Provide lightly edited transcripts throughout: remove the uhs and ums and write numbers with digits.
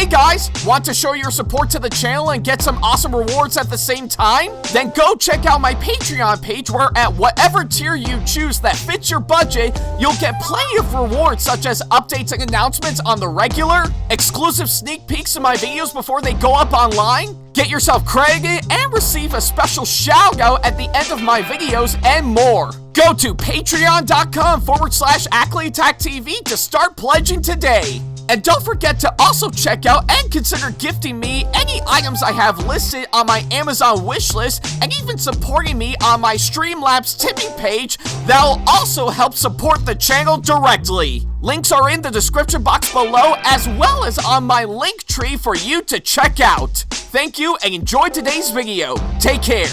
Hey guys, want to show your support to the channel and get some awesome rewards at the same time? Then go check out my Patreon page where at whatever tier you choose that fits your budget, you'll get plenty of rewards such as updates and announcements on the regular, exclusive sneak peeks of my videos before they go up online, get yourself credited, and receive a special shout out at the end of my videos and more. Go to patreon.com/AckleyAttack44227TV to start pledging today. And don't forget to also check out and consider gifting me any items I have listed on my Amazon wishlist and even supporting me on my Streamlabs tipping page that'll also help support the channel directly. Links are in the description box below as well as on my link tree for you to check out. Thank you and enjoy today's video. Take care.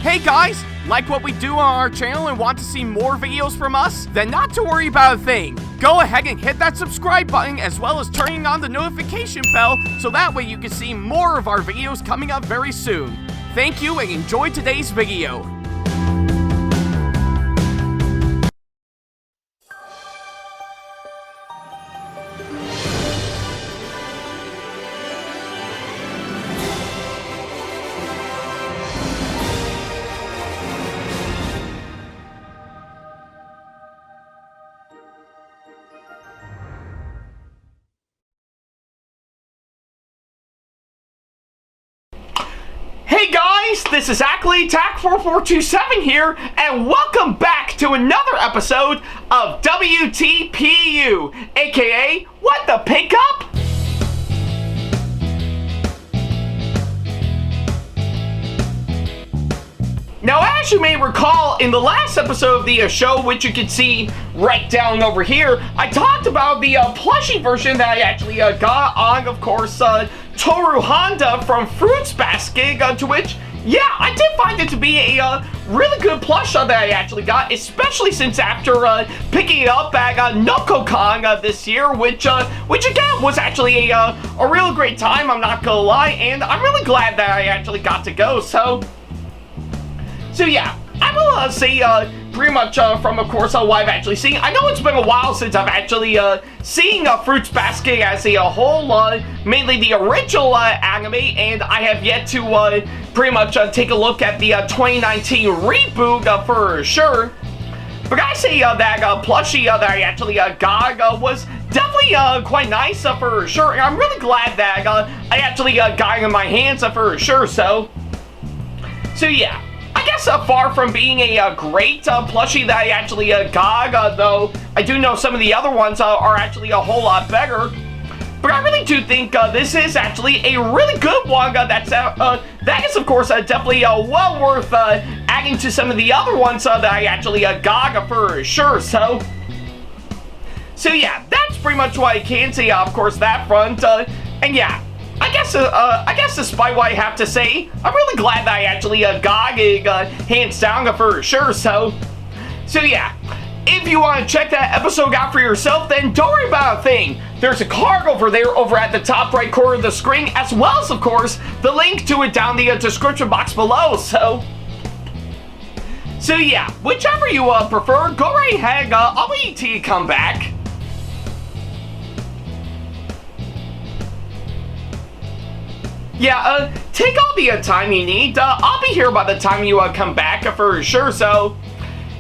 Hey guys, like what we do on our channel and want to see more videos from us? Then not to worry about a thing. Go ahead and hit that subscribe button as well as turning on the notification bell so that way you can see more of our videos coming up very soon. Thank you and enjoy today's video. Hey guys, this is AckleyAttack4427 here, and welcome back to another episode of WTPU, aka What the Pickup? Now, as you may recall, in the last episode of the show, which you can see right down over here, I talked about the plushie version that I actually got on, of course, Toru Honda from Fruits Basket, to which, yeah, I did find it to be a really good plush that I actually got, especially since after picking it up at NokoCon this year, which again was actually a real great time, I'm not gonna lie, and I'm really glad that I actually got to go, so yeah, I will say pretty much from, of course, what I've actually seen. I know it's been a while since I've actually seen Fruits Basket as a whole, mainly the original anime, and I have yet to pretty much take a look at the 2019 reboot for sure. But I say that plushie that I actually got was definitely quite nice for sure, and I'm really glad that I actually got it in my hands for sure, so yeah. I guess far from being a great plushie that I actually got, though I do know some of the other ones are actually a whole lot better. But I really do think this is actually a really good one that is, of course, definitely well worth adding to some of the other ones that I actually got for sure. So yeah, that's pretty much what I can say, of course, that front. And yeah. I guess despite what I have to say, I'm really glad that I actually got it hands down for sure, so yeah. If you want to check that episode out for yourself, then don't worry about a thing. There's a card over there over at the top right corner of the screen, as well as, of course, the link to it down the description box below, so yeah. Whichever you prefer, go right ahead, I'll wait till you come back. Yeah, take all the time you need. I'll be here by the time you come back for sure, so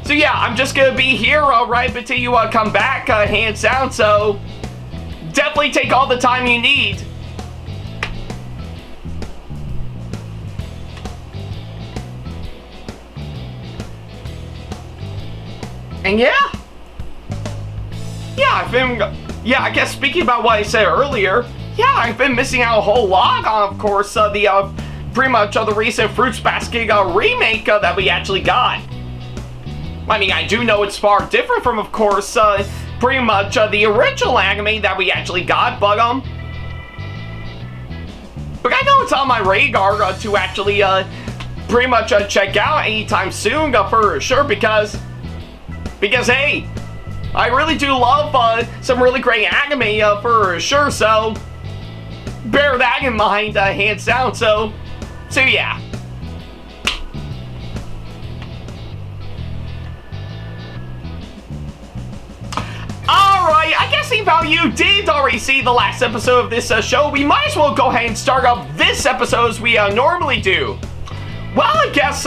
yeah, I'm just gonna be here right until you come back, hands down, so definitely take all the time you need. And yeah, I guess speaking about what I said earlier, yeah, I've been missing out a whole lot on, of course, pretty much the recent Fruits Basket remake that we actually got. I mean, I do know it's far different from, of course, pretty much the original anime that we actually got, but I know it's on my radar to actually pretty much check out anytime soon for sure, because hey, I really do love some really great anime for sure, so bear that in mind, hands down, so yeah. think you did already see the last episode of this show, we might as well go ahead and start up this episode as we normally do. Well, I guess,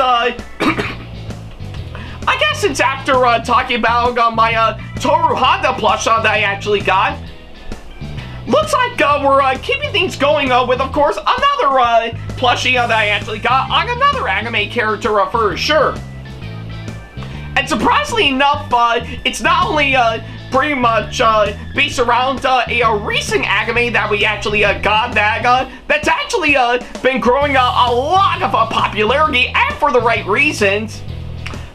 since after talking about my Toru Honda plush that I actually got, looks like we're keeping things going with, of course, another plushie that I actually got on another anime character for sure. And surprisingly enough, it's not only pretty much based around a recent anime that we actually got that's actually been growing a lot of popularity, and for the right reasons.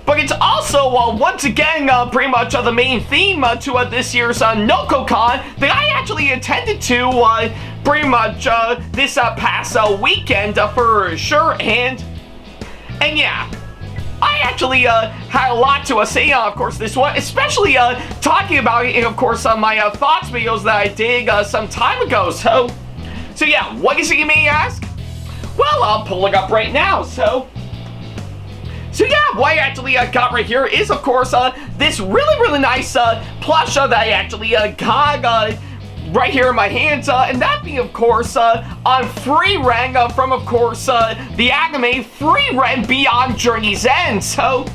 But it's also, once again, pretty much the main theme to this year's NokoCon that I actually attended to pretty much this past weekend for sure. And yeah, I actually had a lot to say on, of course, this one, especially talking about it in, of course, my thoughts videos that I did some time ago. So yeah, what is it, you may ask? Well, I'll pull it up right now. So yeah, what I actually got right here is, of course, this really nice plush that I actually got right here in my hands, and that being, of course, on Frieren from, of course, the anime Frieren Beyond Journey's End. So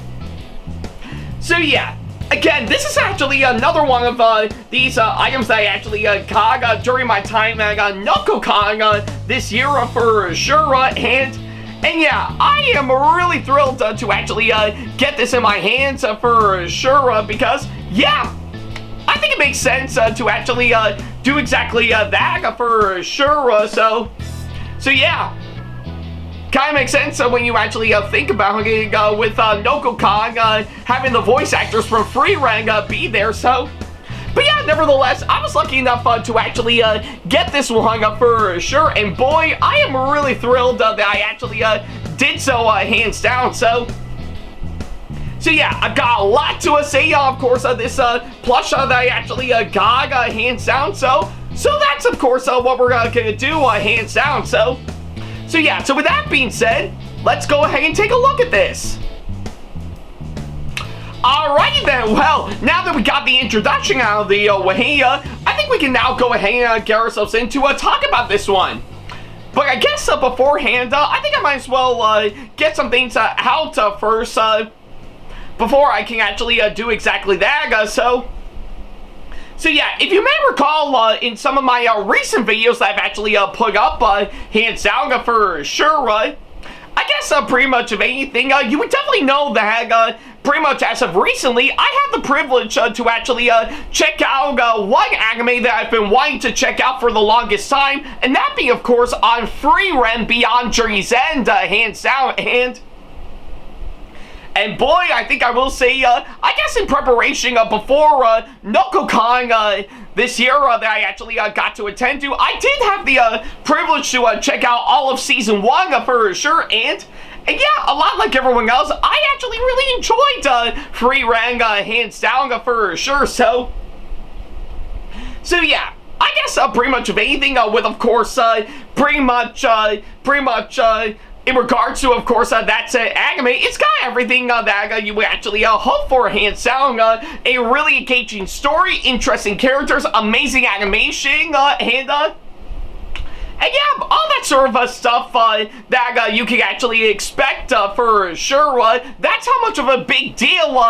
yeah, again, this is actually another one of these items that I actually got during my time at NokoCon this year for sure, and yeah, I am really thrilled to actually get this in my hands for sure, because, yeah, I think it makes sense to actually do exactly that for sure. So yeah, kind of makes sense when you actually think about it with NokoCon having the voice actors from Frieren be there. But yeah, nevertheless, I was lucky enough to actually get this one for sure, and boy, I am really thrilled that I actually did so hands down. So yeah, I've got a lot to say, of course, this plush that I actually got hands down. So that's, of course, what we're gonna do hands down. So yeah, so with that being said, let's go ahead and take a look at this. Alrighty then, well, now that we got the introduction out of the way, I think we can now go ahead and get ourselves into talk about this one. But I guess beforehand, I think I might as well get some things out first before I can actually do exactly that. So yeah, if you may recall in some of my recent videos that I've actually put up, hands down for sure, I guess pretty much of anything, you would definitely know that pretty much as of recently, I had the privilege to actually check out one anime that I've been wanting to check out for the longest time, and that being, of course, on Frieren Beyond Journey's End, hands down. And boy, I think I will say, I guess in preparation before NokoCon this year that I actually got to attend to, I did have the privilege to check out all of Season 1 for sure, and yeah, a lot like everyone else, I actually really enjoyed Frieren hands down for sure. So yeah, I guess pretty much of anything with, of course, pretty much in regards to, of course, that's anime, it's got everything that you would actually hope for, hands down. A really engaging story, interesting characters, amazing animation, and yeah, all that sort of stuff that you can actually expect for sure. That's how much of a big deal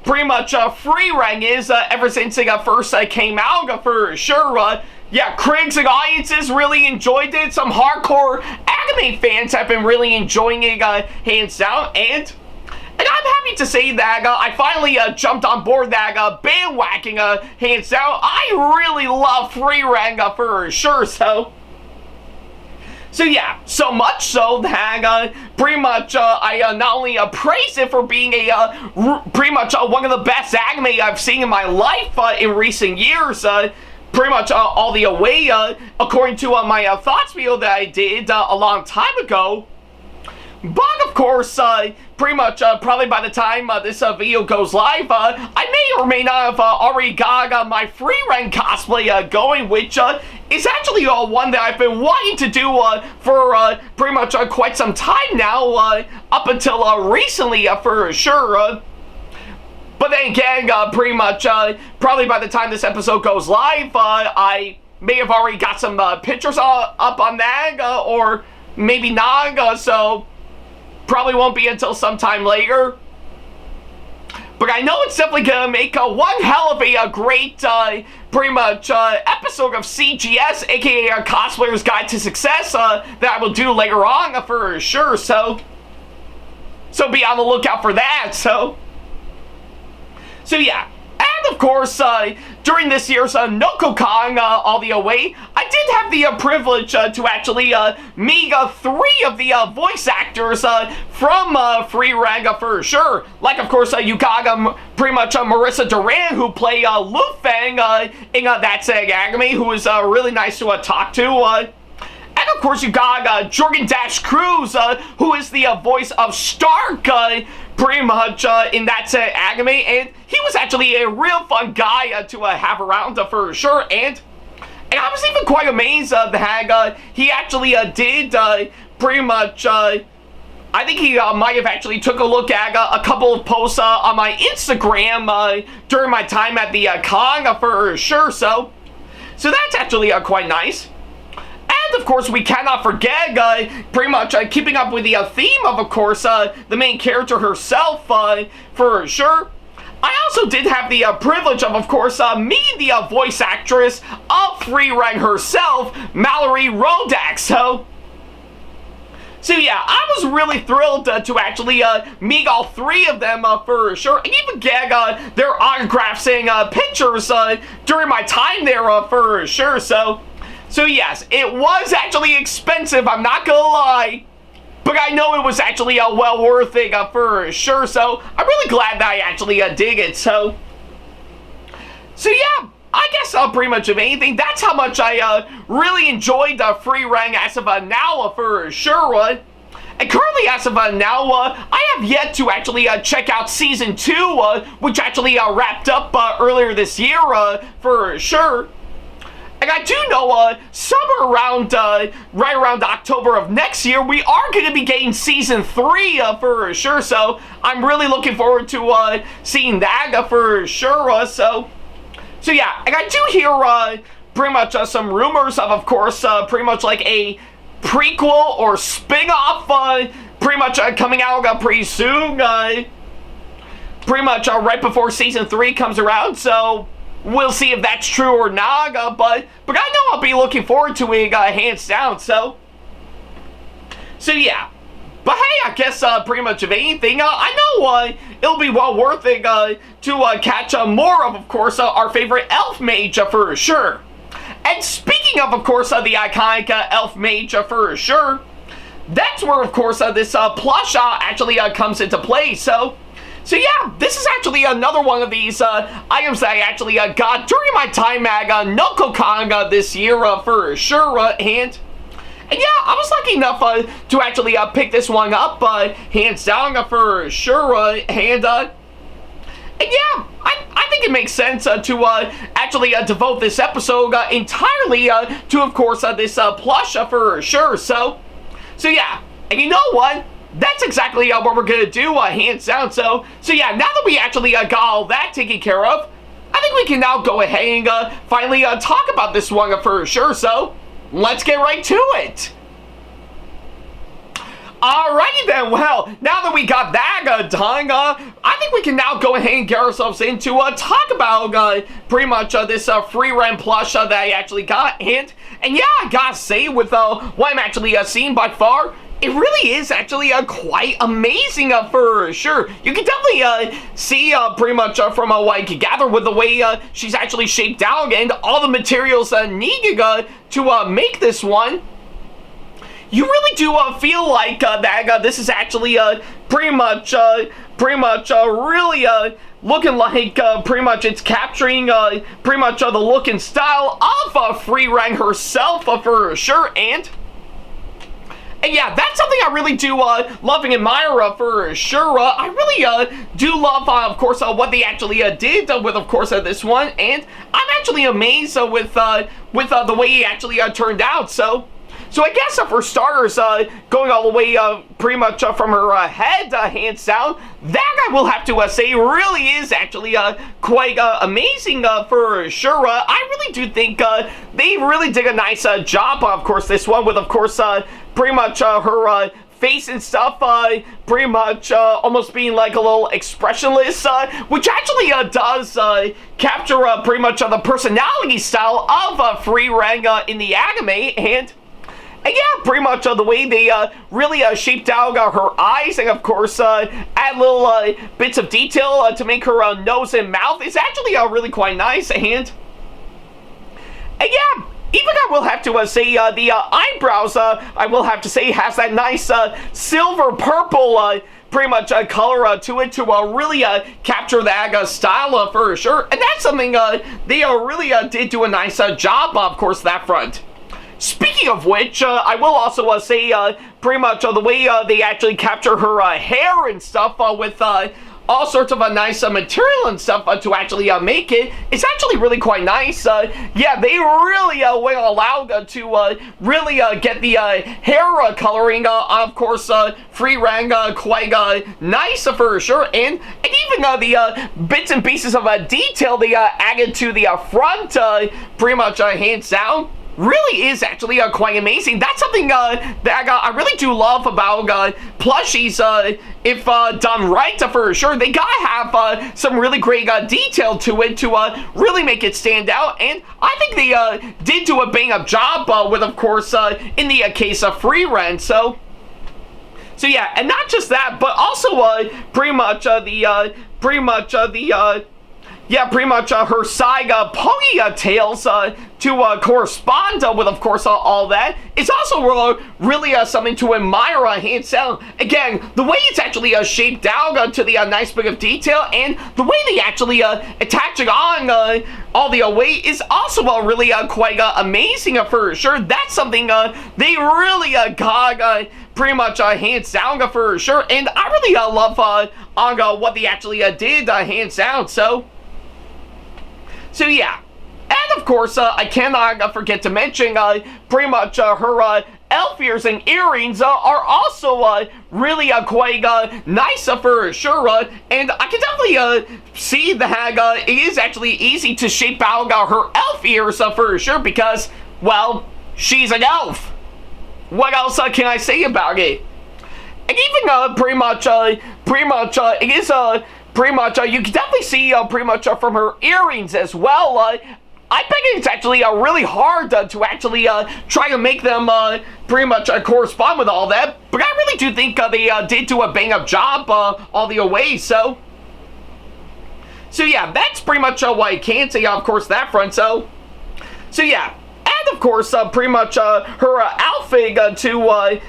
pretty much Frieren is ever since it first came out for sure. Yeah, critics and audiences really enjoyed it. Some hardcore anime fans have been really enjoying it hands down. And I'm happy to say that I finally jumped on board that bandwagon hands down. I really love Frieren for sure. So yeah, so much so that pretty much I not only praise it for being a pretty much one of the best anime I've seen in my life in recent years, pretty much all the way according to my thoughts video that I did a long time ago. But of course, pretty much probably by the time this video goes live, I may or may not have already got my Frieren cosplay going, which is actually one that I've been wanting to do for pretty much quite some time now, up until recently for sure. But then again, pretty much, probably by the time this episode goes live, I may have already got some pictures up on that, or maybe not, so probably won't be until sometime later. But I know it's definitely gonna make one hell of a great, pretty much, episode of CGS, aka Cosplayer's Guide to Success, that I will do later on for sure. So be on the lookout for that. So yeah. And of course, during this year's NokoCon all the way, I did have the privilege to actually meet 3 of the voice actors from Frieren for sure. Like, of course, you got pretty much Marissa Duran, who played Lu Feng in That's Anime, who is really nice to talk to. And of course, you got Jorgen Dash Cruz, who is the voice of Stark, pretty much in That's Anime, and he was actually a real fun guy to have around for sure. And I was even quite amazed that he actually did pretty much. I think he might have actually took a look at a couple of posts on my Instagram during my time at the con for sure. So that's actually quite nice. And of course, we cannot forget, pretty much keeping up with the theme of course, the main character herself, for sure. I also did have the privilege of course, meeting the voice actress of Frieren herself, Mallory Rodak. So yeah, I was really thrilled to actually meet all 3 of them for sure, and even get their autographs and pictures during my time there for sure. So yes, it was actually expensive, I'm not gonna lie, but I know it was actually well worth it for sure. So I'm really glad that I actually dig it. So yeah, I guess pretty much of anything, that's how much I really enjoyed Frieren as of now for sure. And currently, as of now, I have yet to actually check out Season 2, which actually wrapped up earlier this year for sure. And I do know somewhere around, right around October of next year, we are going to be getting Season 3 for sure. So I'm really looking forward to seeing that for sure. So yeah, and I do hear pretty much some rumors of course, pretty much like a prequel or spin-off pretty much coming out pretty soon. Pretty much right before Season 3 comes around. So we'll see if that's true or not, but I know I'll be looking forward to it, hands down. So yeah. But hey, I guess pretty much of anything, I know it'll be well worth it to catch more of course, our favorite elf mage for sure. And speaking of course, the iconic elf mage for sure, that's where of course this plush actually comes into play. So yeah, this is actually another one of these items that I actually got during my time at NokoCon this year for sure. And yeah, I was lucky enough to actually pick this one up, hands down for sure. And yeah, I think it makes sense to actually devote this episode entirely to of course this plush for sure. So yeah, and you know what? That's exactly what we're gonna do, hands down. So yeah, now that we actually got all that taken care of, I think we can now go ahead and finally talk about this one for sure. So let's get right to it. Alrighty then, well, now that we got that done, I think we can now go ahead and get ourselves into talk about pretty much this Frieren plush that I actually got. And yeah, I gotta say, with what I'm actually seeing by far, it really is actually quite amazing for sure. You can definitely see pretty much from what I can gather with the way she's actually shaped out and all the materials needed to make this one. You really do feel like that this is actually pretty much really looking like pretty much it's capturing pretty much the look and style of Frieren herself for sure. And yeah, that's something I really do love and admire for sure. I really do love, of course, what they actually did with, of course, this one. And I'm actually amazed with the way it actually turned out. So So I guess for starters, going all the way pretty much from her head, hands down, that I will have to say really is actually quite amazing for sure. I really do think they really did a nice job, of course, this one with, of course, pretty much her face and stuff, pretty much almost being like a little expressionless, which actually does capture pretty much the personality style of Frieren in the anime, and yeah, pretty much the way they really shaped out her eyes, and of course add little bits of detail to make her nose and mouth is actually really quite nice, and yeah, even I will have to say the eyebrows, I will have to say, has that nice silver purple pretty much color to it to really capture that style for sure. And that's something they really did do a nice job, of course, that front. Speaking of which, I will also say pretty much the way they actually capture her hair and stuff with all sorts of nice material and stuff to actually make it. It's actually really quite nice. Yeah, they really went allowed to really get the hair coloring on, of course, Frieren quite nice for sure. And even the bits and pieces of detail they added to the front, pretty much hands down, really is actually quite amazing. That's something that I really do love about plushies. If done right, for sure, they gotta have some really great detail to it to really make it stand out. And I think they did do a bang-up job with, of course, in the case of Frieren. So yeah, and not just that, but also pretty much her side ponytails to correspond with, of course, all that. It's also really something to admire, hands down. Again, the way it's actually shaped out to the nice bit of detail, and the way they actually attach it on all the way is also really quite amazing for sure. That's something they really got pretty much hands down for sure. And I really love on what they actually did hands down. So yeah, and of course, I cannot forget to mention pretty much her elf ears and earrings are also really quite nice for sure. And I can definitely see that it is actually easy to shape out her elf ears for sure because, well, she's an elf. What else can I say about it? And even pretty much it is pretty much, you can definitely see pretty much from her earrings as well. I bet it's actually really hard to actually try to make them pretty much correspond with all that. But I really do think they did do a bang-up job all the way. So yeah, that's pretty much what I can say, of course, that front. So yeah, and of course, pretty much her outfit to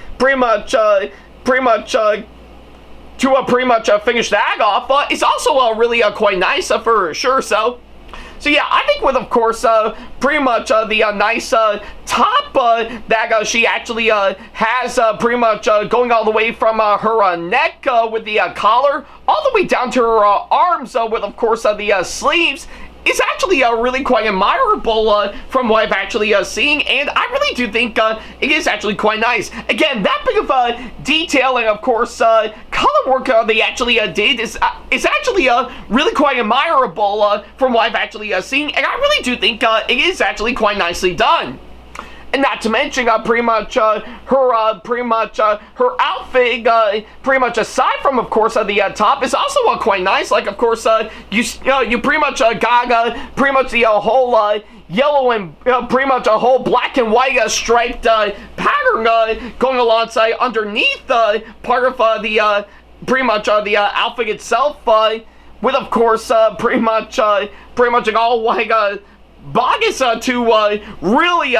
pretty much finish that off, it's also really quite nice for sure. So yeah, I think with, of course, pretty much the nice top that she actually has pretty much going all the way from her neck with the collar all the way down to her arms with, of course, the sleeves, is actually really quite admirable from what I've actually seen, and I really do think it is actually quite nice. Again, that big of detailing, of course, color work they actually did is actually really quite admirable from what I've actually seen, and I really do think it is actually quite nicely done. And not to mention, pretty much her outfit, pretty much aside from, of course, the top, is also quite nice. Like, of course, you pretty much got pretty much the whole yellow and pretty much a whole black and white striped pattern going alongside underneath part of the pretty much the outfit itself, with, of course, pretty much an all white bodice to really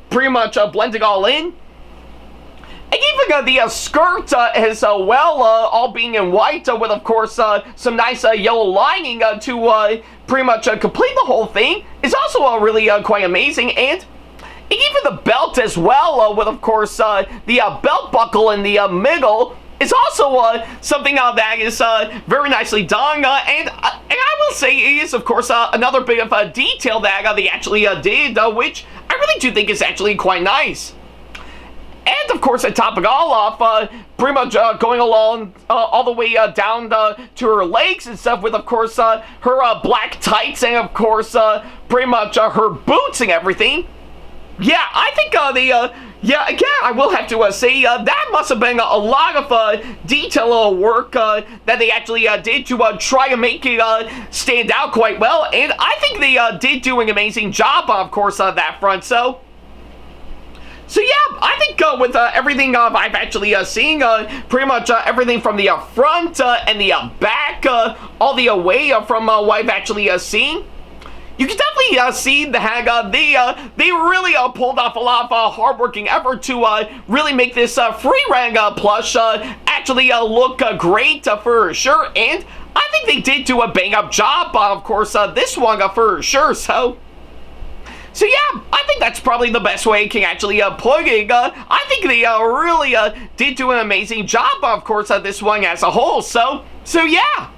pretty much blending all in. And even the skirt as well, all being in white with, of course, some nice yellow lining to pretty much complete the whole thing is also really quite amazing. And even the belt as well, with, of course, the belt buckle in the middle is also something that is very nicely done. And I will say it is, of course, another bit of detail that they actually did, which I really do think is actually quite nice. And of course, topping all off, pretty much going along all the way down to her legs and stuff with, of course, her black tights and, of course, pretty much her boots and everything. Yeah, I think yeah, again, I will have to say that must have been a lot of detail work that they actually did to try to make it stand out quite well, and I think they did do an amazing job, of course, on that front. So yeah, I think with everything I've actually seen, pretty much everything from the front and the back, all the way from what I've actually seen, you can definitely see that they really pulled off a lot of hard-working effort to really make this Frieren plush actually look great for sure, and I think they did do a bang-up job, of course, this one for sure. So yeah, I think that's probably the best way I can actually put it. I think they really did do an amazing job, of course, this one as a whole. So yeah.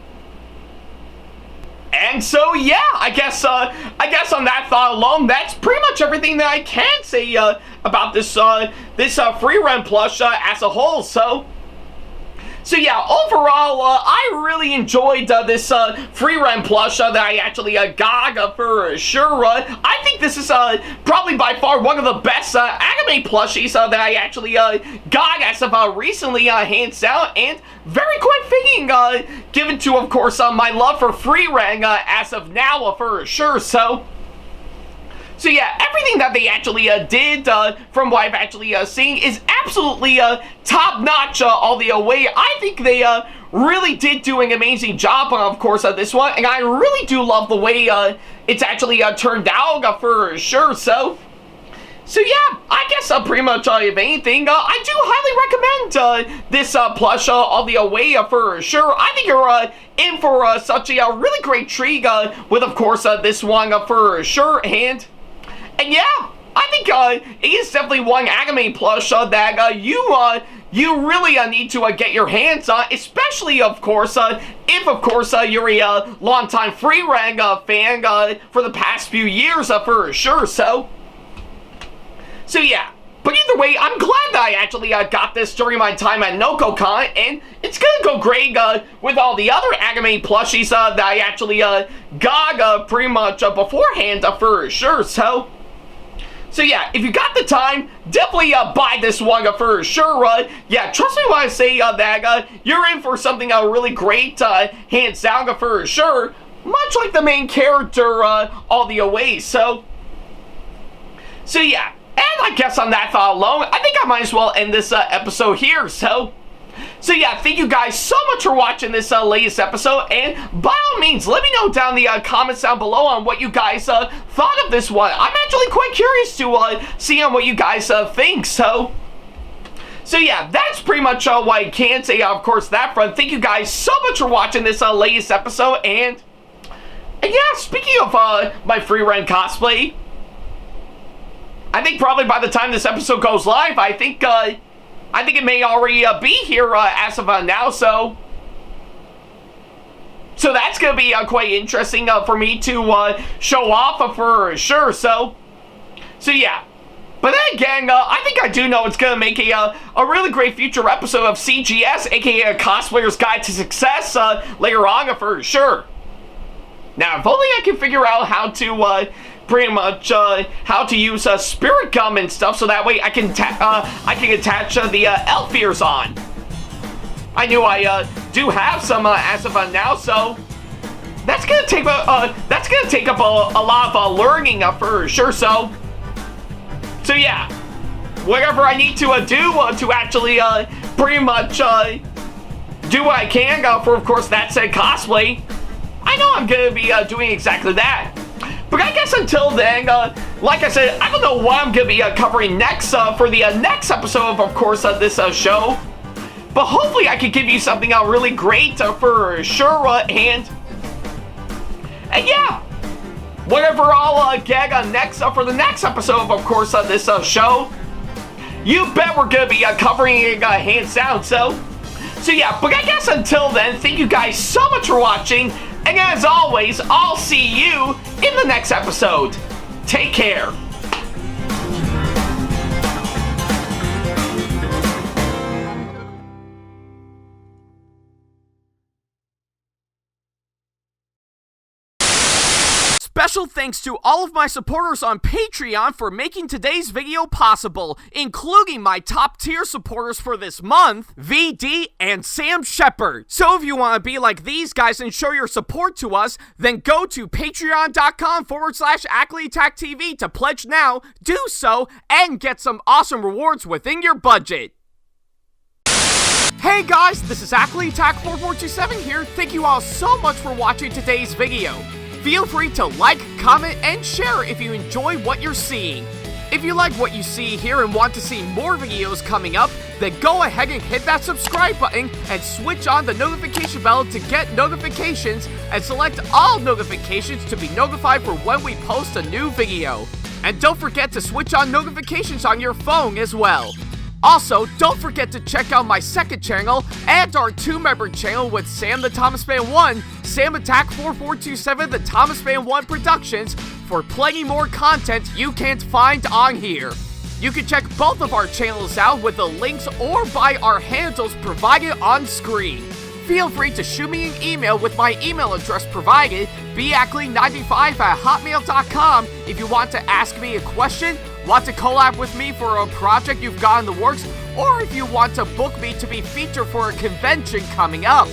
And so yeah, I guess on that thought alone, that's pretty much everything that I can say about this Frieren plush as a whole. So yeah, overall, I really enjoyed this Frieren plush that I actually got for sure. I think this is probably by far one of the best anime plushies that I actually got as of recently, hands down, and very quite fitting, given to, of course, my love for Frieren as of now for sure. So yeah, everything that they actually did from what I've actually seen is absolutely top-notch all the way. I think they really did do an amazing job, of course, on this one, and I really do love the way it's actually turned out for sure. So yeah, I guess pretty much if anything, I do highly recommend this plush all the way for sure. I think you're in for such a really great treat with, of course, this one for sure. And yeah, I think it is definitely one anime plush that you really need to get your hands on, especially, of course, if, of course, you're a longtime Frieren fan for the past few years for sure. So yeah. But either way, I'm glad that I actually got this during my time at NokoCon, and it's gonna go great with all the other anime plushies that I actually got pretty much beforehand for sure. So yeah, if you got the time, definitely buy this one for sure. Yeah, trust me when I say that you're in for something really great, hands down for sure. Much like the main character all the way. So yeah, and I guess on that thought alone, I think I might as well end this episode here. So yeah, thank you guys so much for watching this latest episode, and by all means, let me know down in the comments down below on what you guys thought of this one. I'm actually quite curious to see on what you guys think. So yeah, that's pretty much what I can say, of course, that front. Thank you guys so much for watching this latest episode, and yeah, speaking of my Frieren cosplay, I think probably by the time this episode goes live, I think it may already be here as of now, so that's going to be quite interesting for me to show off for sure. So yeah. But then again, I think I do know it's going to make a really great future episode of CGS, aka Cosplayer's Guide to Success, later on for sure. Now, if only I can figure out how to pretty much how to use spirit gum and stuff, so that way I can attach the elf ears on. I knew I do have some as of now, so that's gonna take up a lot of learning for sure. So yeah, whatever I need to do to actually pretty much do what I can for, of course, that said cosplay, I know I'm gonna be doing exactly that. But I guess until then, like I said, I don't know what I'm going to be covering next for the next episode of course, this show. But hopefully I can give you something really great for sure. And yeah, whatever I'll get next for the next episode of course, this show, you bet we're going to be covering it hands down. So yeah, but I guess until then, thank you guys so much for watching. And as always, I'll see you in the next episode. Take care. Special thanks to all of my supporters on Patreon for making today's video possible, including my top tier supporters for this month, VD and Sam Shepard. So if you want to be like these guys and show your support to us, then go to patreon.com/AckleyTackTV to pledge now, do so, and get some awesome rewards within your budget. Hey guys, this is AckleyTack4427 here. Thank you all so much for watching today's video. Feel free to like, comment, and share if you enjoy what you're seeing. If you like what you see here and want to see more videos coming up, then go ahead and hit that subscribe button and switch on the notification bell to get notifications and select all notifications to be notified for when we post a new video. And don't forget to switch on notifications on your phone as well. Also, don't forget to check out my second channel and our 2-member channel with Sam the Thomas Fan 1, SamAttack4427TheThomasFan1 Productions for plenty more content you can't find on here. You can check both of our channels out with the links or by our handles provided on screen. Feel free to shoot me an email with my email address provided, backley95@hotmail.com, if you want to ask me a question, want to collab with me for a project you've got in the works, or if you want to book me to be featured for a convention coming up.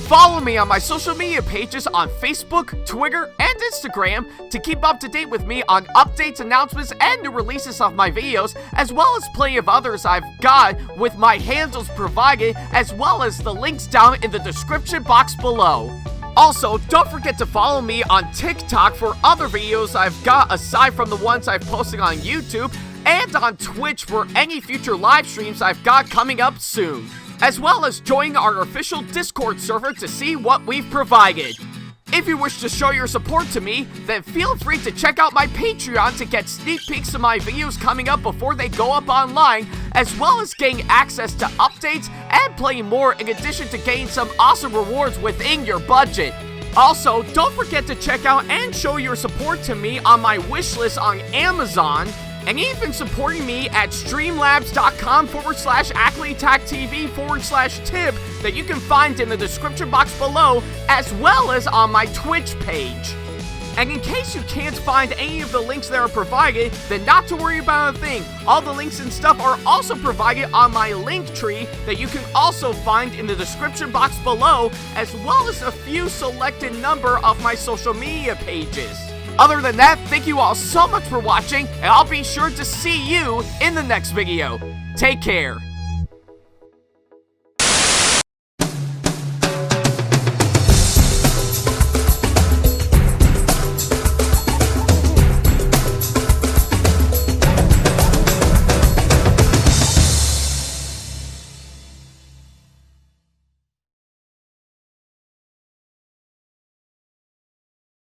Follow me on my social media pages on Facebook, Twitter, and Instagram to keep up to date with me on updates, announcements, and new releases of my videos, as well as plenty of others I've got with my handles provided, as well as the links down in the description box below. Also, don't forget to follow me on TikTok for other videos I've got aside from the ones I've posted on YouTube, and on Twitch for any future live streams I've got coming up soon, as well as join our official Discord server to see what we've provided. If you wish to show your support to me, then feel free to check out my Patreon to get sneak peeks of my videos coming up before they go up online, as well as getting access to updates and playing more in addition to getting some awesome rewards within your budget. Also, don't forget to check out and show your support to me on my wishlist on Amazon, and even supporting me at streamlabs.com/AckleyTackTV/tip that you can find in the description box below, as well as on my Twitch page. And in case you can't find any of the links that are provided, then not to worry about a thing. All the links and stuff are also provided on my link tree that you can also find in the description box below, as well as a few selected number of my social media pages. Other than that, thank you all so much for watching, and I'll be sure to see you in the next video. Take care.